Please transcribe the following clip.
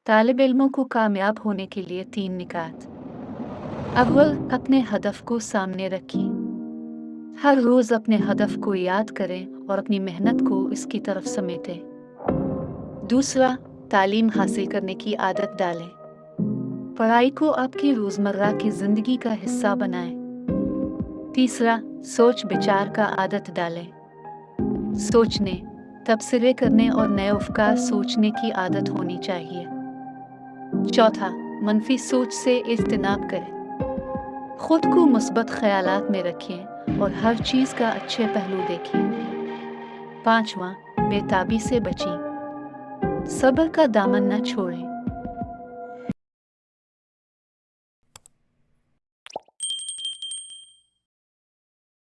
طالب علمों को कामयाब होने के लिए 3 निकात। अव्वल, अपने हदफ को सामने रखें। हर रोज अपने हदफ को याद करें और अपनी मेहनत को इसकी तरफ समेटें। दूसरा, तालीम हासिल करने की आदत डालें। पढ़ाई को आपकी रोजमर्रा की जिंदगी का हिस्सा बनाएं। तीसरा, सोच विचार का आदत डालें। सोचने, तबसरे करने और नए अफकार सोचने की आदत होनी चाहिए। चौथा, मनफी सोच से इज्तनाब करें। खुद को मुस्बत ख्यालात में रखें और हर चीज़ का अच्छे पहलू देखें। पांचवा, बेताबी से बचें। सब्र का दामन न छोड़ें।